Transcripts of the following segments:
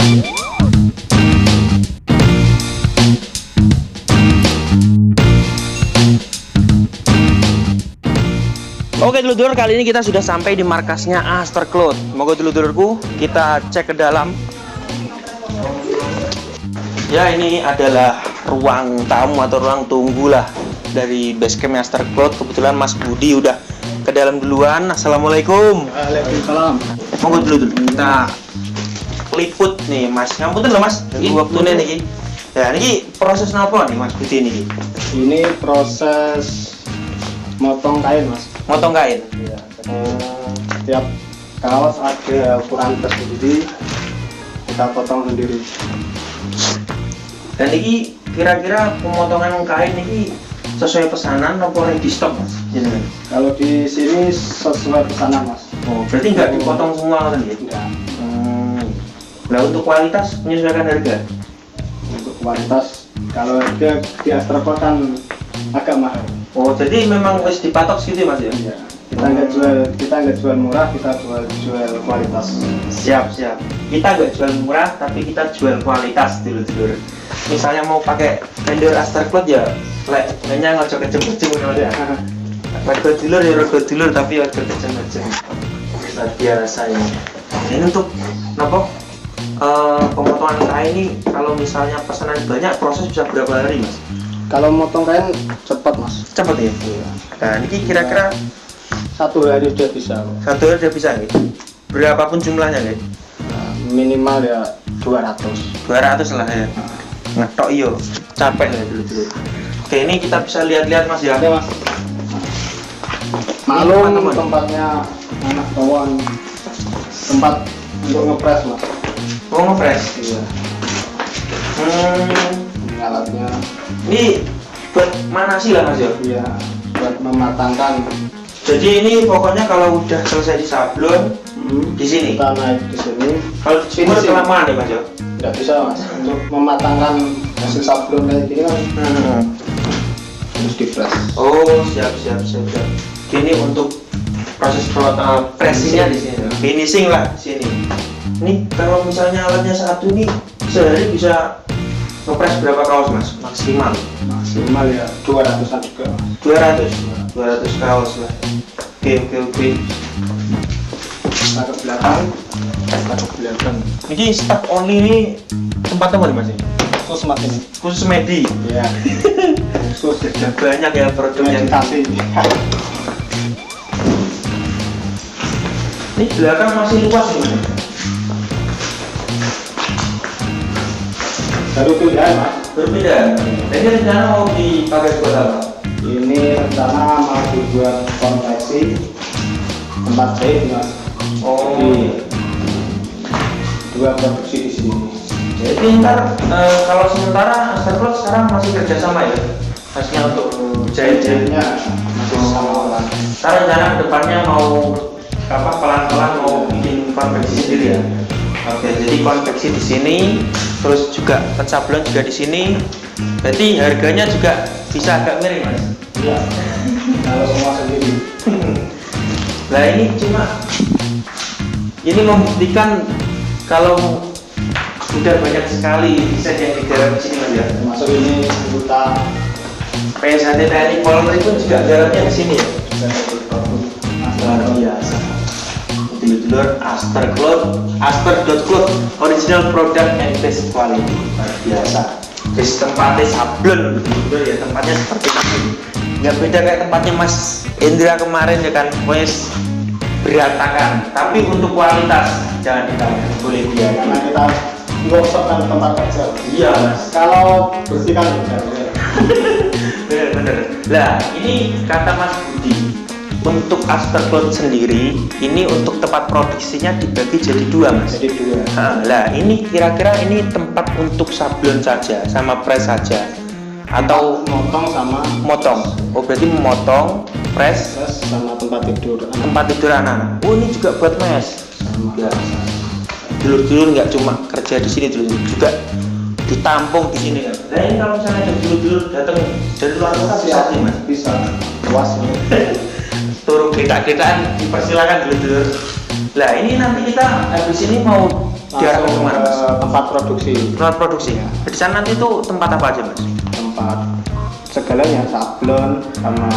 Oke dulur-dulur, kali ini kita sudah sampai di markasnya Astercloth. Moga dulur-dulurku kita cek ke dalam. Ya, ini adalah ruang tamu atau ruang tunggu lah dari basecamp Astercloth. Kebetulan Mas Budi udah ke dalam duluan. Assalamualaikum. Waalaikumsalam. Moga dulur-dulur kita liput nih Mas. Ngapunten loh Mas, ini waktune niki. Ya, niki proses napa nih Mas Budi niki? Ini proses motong kain, Mas. Motong kain. Iya. Setiap kaos ada ukuran tersendiri, kita potong sendiri. Dan ini kira-kira pemotongan kain ini sesuai pesanan atau ready stock Mas? Kalau di sini sesuai pesanan, Mas. Oh, berarti nggak dipotong semua kan ya? Enggak. Nah, untuk kualitas menyesuaikan harga? Untuk kualitas, kalau harga di Astercloth kan agak mahal. Oh, jadi memang harus dipatok gitu Mas ya? Iya. Kita nggak jual murah, kita jual kualitas. Siap. Kita nggak jual murah, tapi kita jual kualitas dulur-dulur. Misalnya mau pakai vendor Astercloth ya, hanya ngocok kecem-kecem ya. Rego dulur tapi rego kecem-kecem. Luar biasa ini. Ini untuk apa? Pemotongan kain ini kalau misalnya pesanan banyak, proses bisa berapa hari Mas? Kalau motong kain cepat, Mas. Cepat ya? Nah, ini kira-kira 1 hari sudah bisa. satu hari udah bisa nih? Berapapun jumlahnya nih? Minimal ya 200. 200 lah ya. Ngetok iyo, capek ya dulu. Oke, ini kita bisa lihat-lihat Mas ya. Oke, Mas. Maklum tempatnya anak bawaan, tempat untuk ngepres, Mas. Oh, ngepres? Iya. Ini alatnya. Ini buat mana sih lah Mas ya? Iya, buat mematangkan. Jadi ini pokoknya kalau udah selesai disablon di sini. Kita naik di sini. Kalau dijemur kelamaan nih Mas ya? Nggak bisa, Mas. Untuk mematangkan hasil sablon kayak gini kan harus dipres. Oh, siap. Ini untuk proses pressingnya di sini. Finishing lah di sini. Ini kalau misalnya alatnya satu nih sehari bisa ngepres berapa kaos Mas? Maksimal Ya 200-an juga, Mas. 200 kaos lah. Oke. Kita ke belakang. Ini staff only ini tempat apa nih Mas? Khusus Mas ini. Khusus medi. Iya. Khusus Banyak ya produk yang meditasi. ini belakang masih luas nih Mas. Baru pilihan, Mas. Berbeda. Jadi rencana mau dipakai buat apa? Ini rencana mau dibuat konveksi tempat jahit, Mas. Oh. Jadi, dua produksi di sini. Jadi ntar kalau sementara Astercloth sekarang masih kerjasama ya? Masnya untuk jahit-jahitnya Masih sama orang. ntar rencana kedepannya mau pelan-pelan mau bikin konveksi sendiri ya? Oke, jadi konveksi di sini, terus juga pensablon juga di sini. Berarti harganya juga bisa agak miring Mas? Iya. Kalau semua sendiri. Nah ini membuktikan kalau sudah banyak sekali desain yang digarap di sini Mas ya. Termasuk ini anggota PSHT TNI Polri pun juga garapnya di sini ya. luar biasa. Dulur Aster.cloth original product and best quality. Luar biasa. Jadi tempatnya sablon gitu ya, tempatnya seperti ini. Nggak beda kayak tempatnya Mas Indra kemarin ya kan, wes berantakan. Tapi untuk kualitas jangan ditanya, boleh dia. Karena kita workshop kan tempat kerja. Iya Mas. Kalau bersihkan Bener. Lah ini kata Mas Budi, untuk Astercloth sendiri ini untuk tempat produksinya dibagi jadi 2 Mas. jadi 2. Lah ini kira-kira ini tempat untuk sablon saja sama press saja atau motong sama motong? Oh berarti memotong, press, sama tempat tidur anak-anak. Oh ini juga buat mes. sama Dulur-dulur nggak cuma kerja di sini, dulur juga ditampung di sini kan. Nah ini kalau misalnya ada dulur-dulur datang dari luar kota bisa sih Mas? Bisa. Luas ini. Turun kita dipersilakan dulur-dulur. Lah ini nanti kita habis ini mau diarahkan kemana Mas? Tempat tempat produksi. Tempat produksi. Ya. Di sana nanti tuh tempat apa aja mas? Tempat segalanya, sablon sama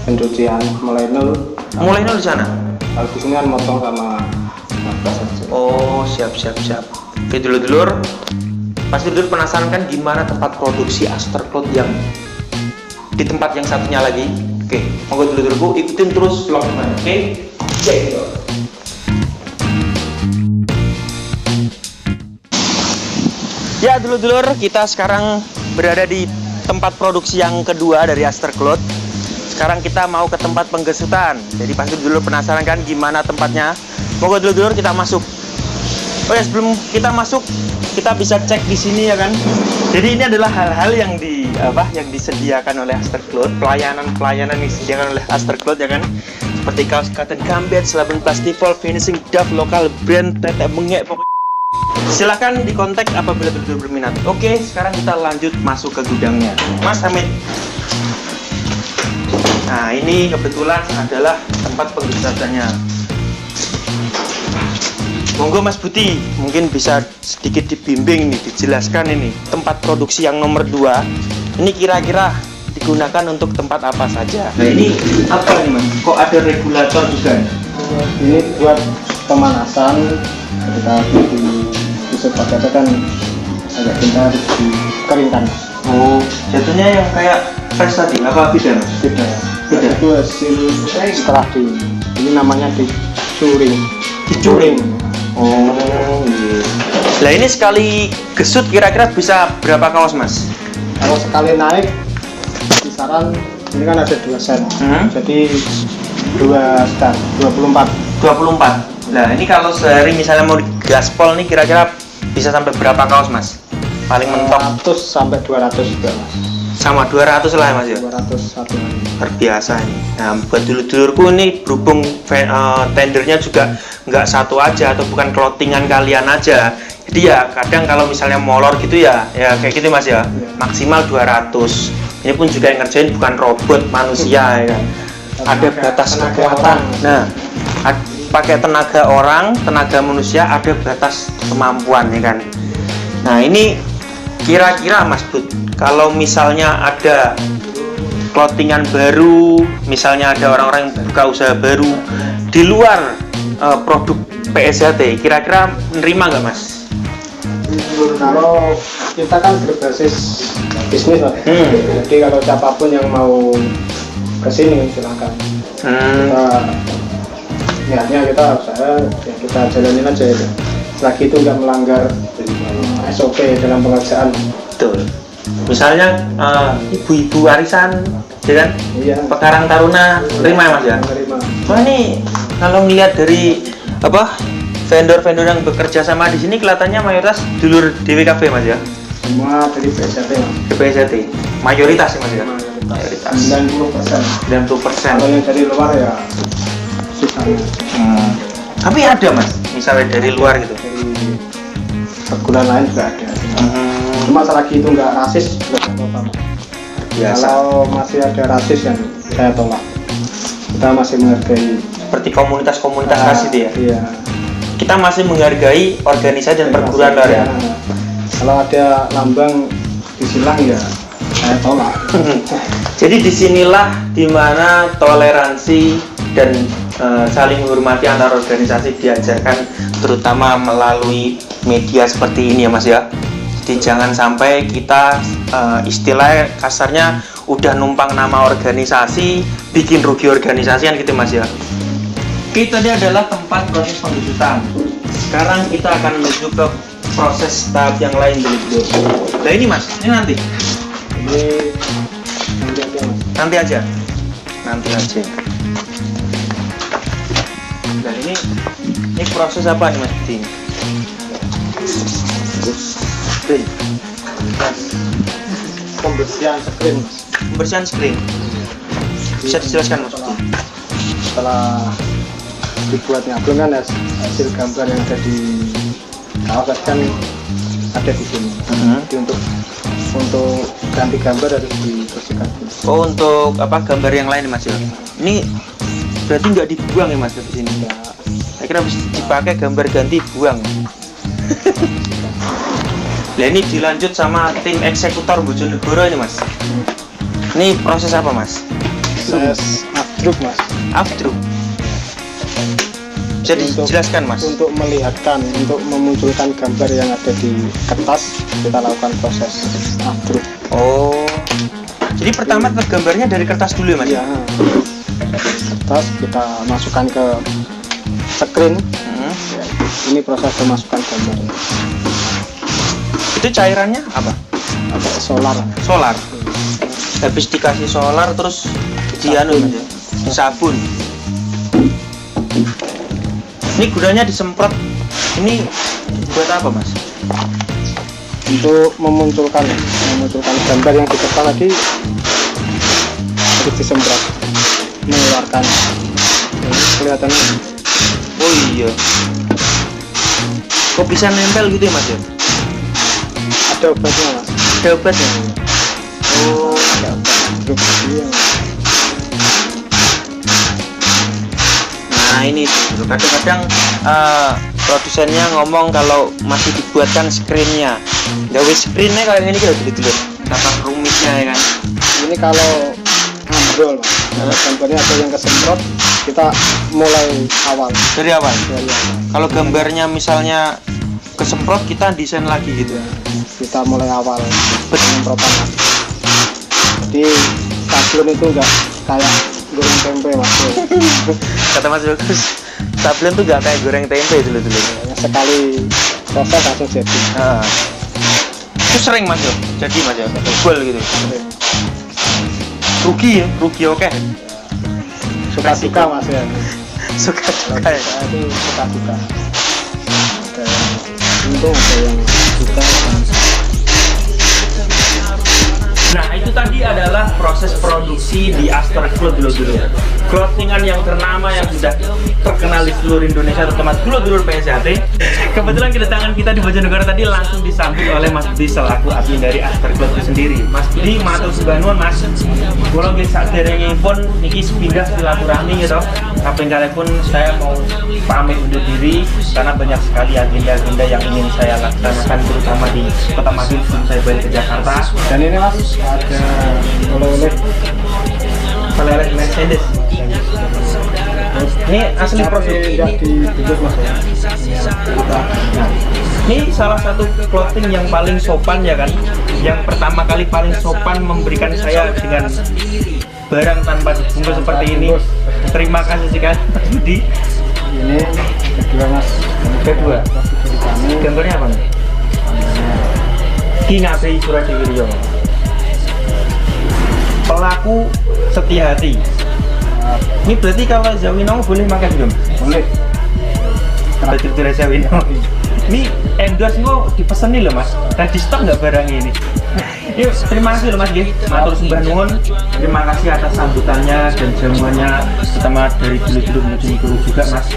pencucian mulai nol. Mulai di sana. Kalau di sini kan motong sama nafas aja. Oh siap. Oke dulur-dulur, pasti dulur penasaran kan gimana tempat produksi Astercloth yang di tempat yang satunya lagi. Oke, monggo dulur-dulurku ikutin terus vlog mana. Oke, ya dulur-dulur, kita sekarang berada di tempat produksi yang kedua dari Astercloth. Sekarang kita mau ke tempat penggesutan. Jadi pasti dulur penasaran kan gimana tempatnya. Monggo dulur-dulur kita masuk. Oh ya, sebelum kita masuk kita bisa cek di sini ya kan. Jadi ini adalah hal-hal yang disediakan oleh Astercloth, pelayanan yang disediakan oleh Astercloth ya kan. Seperti kaos cotton gambit, selabun plastifol, finishing Dove lokal brand tetek bengek. Silahkan dikontak apabila dulur berminat. Oke, sekarang kita lanjut masuk ke gudangnya. Mas Hamid. Nah, ini kebetulan adalah tempat penggesutannya. Monggo Mas Buti, mungkin bisa sedikit dibimbing nih, dijelaskan ini tempat produksi yang nomor 2. Ini kira-kira digunakan untuk tempat apa saja? Nah, ini apa nih Mas? Kok ada regulator juga? Ini buat pemanasan ketika disusut pakai kan agak pintar dikeringkan. Oh, jatuhnya yang kayak fresh tadi, apa beda Mas? Beda. Beda. Itu hasil setelah ini namanya dicuring. Oh, iya. Lah ini sekali gesut kira-kira bisa berapa kaos Mas? Kalau sekali naik kisaran ini kan ada 2 set. Jadi 2 stand 24. Nah ini kalau sehari misalnya mau gaspol nih kira-kira bisa sampai berapa kaos Mas? Paling mentok 100 sampai 200 juga Mas. Sama 200 lah ya Mas ya? 200 satu hari. Luar biasa ini. Nah buat dulur-dulurku ini berhubung tendernya juga nggak satu aja atau bukan clothingan kalian aja. Jadi ya kadang kalau misalnya molor gitu ya kayak gitu Mas ya. Maksimal 200. Ini pun juga yang ngerjain bukan robot, manusia ya kan. Ada batas kekuatan. Nah, pakai tenaga orang, tenaga manusia, ada batas kemampuan ya kan. Nah, ini kira-kira Mas Bud, kalau misalnya ada clothingan baru, misalnya ada orang-orang yang buka usaha baru di luar produk PSHT, kira-kira menerima nggak Mas? Kalau kita kan berbasis bisnis Pak. Jadi kalau siapapun yang mau kesini silakan. Kita kita jalanin aja ya. Selagi itu nggak melanggar SOP dalam pengerjaan. Betul. Misalnya ibu-ibu arisan, ya kan? Iya. Pekarang Taruna, terima ya Mas ya? Terima. Wah ini kalau ngelihat dari vendor-vendor yang bekerja sama di sini kelihatannya mayoritas dulur DWKB Mas ya? Semua dari PSHT Mas. PSHT, mayoritas ya Mas ya? Mayoritas. 90%. Kalau yang dari luar ya sisanya. Tapi ada Mas, misalnya dari luar gitu. Dari perguruan lain juga ada. Cuma selagi itu nggak rasis, nggak apa-apa. Biasa. Kalau masih ada rasis yang saya tolak. Kita masih menghargai. Seperti komunitas-komunitas rasis itu ya. Iya. Kita masih menghargai organisasi dan perguruan luar ya. Kalau ada lambang disilang ya saya tolak. Jadi disinilah dimana toleransi dan saling menghormati antar organisasi diajarkan, terutama melalui media seperti ini ya Mas ya. Jadi jangan sampai kita istilahnya kasarnya udah numpang nama organisasi bikin rugi organisasi kan gitu Mas ya. Oke, tadi adalah tempat proses penggesutan. Sekarang kita akan menuju ke proses tahap yang lain dulu. Nah ini Mas, ini nanti. Ini Nanti aja. Nah ini proses apa nih Mas? Ini. pembersihan screen. Pembersihan screen. Bisa dijelaskan Mas? Setelah dibuat nyablon kan hasil gambar yang ada di kaos kan ada di sini. Jadi untuk ganti gambar harus dibersihkan. Oh, untuk gambar yang lain Mas ya? Ini berarti nggak dibuang ya Mas di sini? Saya kira bisa dipakai gambar ganti buang. Nah, ini dilanjut sama tim eksekutor Bojonegoro ini mas. Ini proses apa mas? Proses afdruk mas. Afdruk. Bisa dijelaskan mas? Untuk melihatkan, untuk memunculkan gambar yang ada di kertas, kita lakukan proses afdruk. Oh, jadi pertama gambarnya dari kertas dulu ya mas? Iya. Kertas kita masukkan ke screen. Ya, ini proses memasukkan gambarnya. Itu cairannya apa? Ada solar. Solar. Habis dikasih solar terus dianu aja. Sabun. Ini gunanya disemprot. Ini buat apa mas? Untuk memunculkan gambar yang di kertas tadi harus disemprot, mengeluarkan. Ini kelihatannya. Oh iya. Kok bisa nempel gitu ya mas ya? Ada obatnya mas. Ada obatnya. Oh. Ada obat afdruk tadi yang Nah ini kadang-kadang produsennya ngomong kalau masih dibuatkan screennya, gawe screennya kayak ini gitu dulu. Apa rumitnya ya kan? ini kalau ambrol mas, kalau gambarnya ada yang kesemprot, kita mulai awal. Dari awal. Dari awal. Kalau gambarnya misalnya kesemprot kita desain lagi gitu. Kita mulai awal penyemprotan lagi. Jadi sablon itu enggak kayak goreng tempe mas. Kata Mas Bagus, sablon tuh gak kayak goreng tempe dulu. Sekali proses langsung jadi. Nah, itu sering mas yo, jadi mas yo, double gitu. Rugi oke. Suka-suka mas ya. Suka-suka ya. Itu suka-suka. Ada yang untung, ada yang suka. Nah itu tadi adalah proses produksi di Aster Cloth dulu. Clothingan yang ternama yang sudah terkenal di seluruh Indonesia, terutama dulur PSHT. Kebetulan kedatangan kita di Bojonegoro tadi langsung disambut oleh Mas Budi selaku admin dari Aster Cloth itu sendiri. Mas Budi, matur sembah nuwun Mas. Kula nggih saderengipun niki pindah silaturahmi gitu. Kaping pun saya mau pamit undur diri karena banyak sekali agenda-agenda yang ingin saya laksanakan terutama di Kota Madiun sebelum saya balik ke Jakarta. Dan ini mas ada oleh-oleh Mercedes. Ini asli produk. tidak dibungkus mas ya. Ini salah satu clothing yang paling sopan ya kan. Yang pertama kali paling sopan memberikan saya dengan barang tanpa dibungkus seperti ini. Terima kasih sekali Mas Budi. Ini kedua mas. Kedua. Kami Gambarnya apa nih? Ki Ngabei Suradewiryo. Pelaku setia hati. Ini berarti kalau Zawinong boleh makan belum? boleh. Berarti tidak Zawinong. Ini endorse mau dipesan nih loh mas. Dan di stok nggak barang ini? Yuk, terima kasih loh mas Gih. Matur sembah nuwun. Terima kasih atas sambutannya dan jamuannya, terutama dari dulu-dulu Bojonegoro juga mas.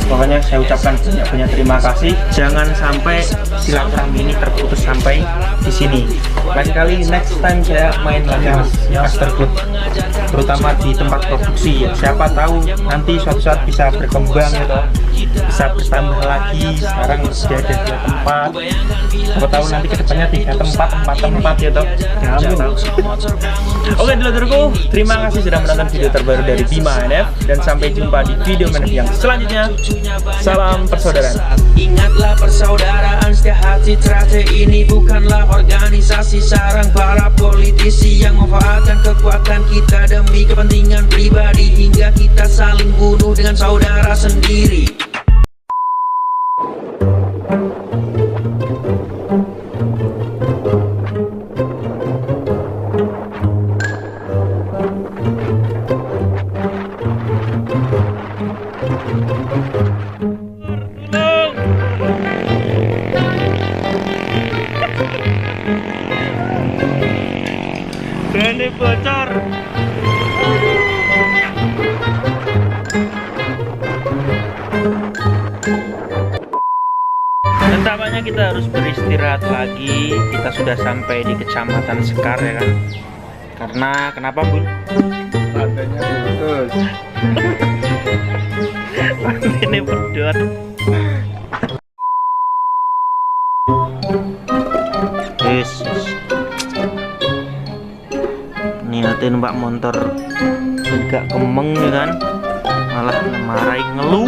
Pokoknya saya ucapkan banyak terima kasih. Jangan sampai silaturahmi ini terputus sampai di sini. Lain kali next time saya main lagi mas Aster Cloth, terutama di tempat produksi. Siapa tahu nanti suatu saat bisa berkembang gitu, bisa bertambah lagi. Sekarang sudah ada 2 tempat. Siapa tahu nanti kedepannya 3 tempat ya toh. Oke dulurku, terima kasih sudah menonton video terbaru dari Bima NF dan sampai jumpa di video NF yang selanjutnya. Salam persaudaraan. Ingatlah persaudaraan, setia hati terakhir ini bukanlah organisasi sarang para politisi yang memanfaatkan kekuatan kita demi kepentingan pribadi hingga kita saling bunuh dengan saudara sendiri. Ini bocor. Tampaknya kita harus beristirahat lagi. Kita sudah sampai di Kecamatan Sekar ya kan. Karena kenapa Bun? Lantainya putus. Ini pedot. Yes. Niatin mbak motor gak kemeng ya kan, malah marahin ngeluh.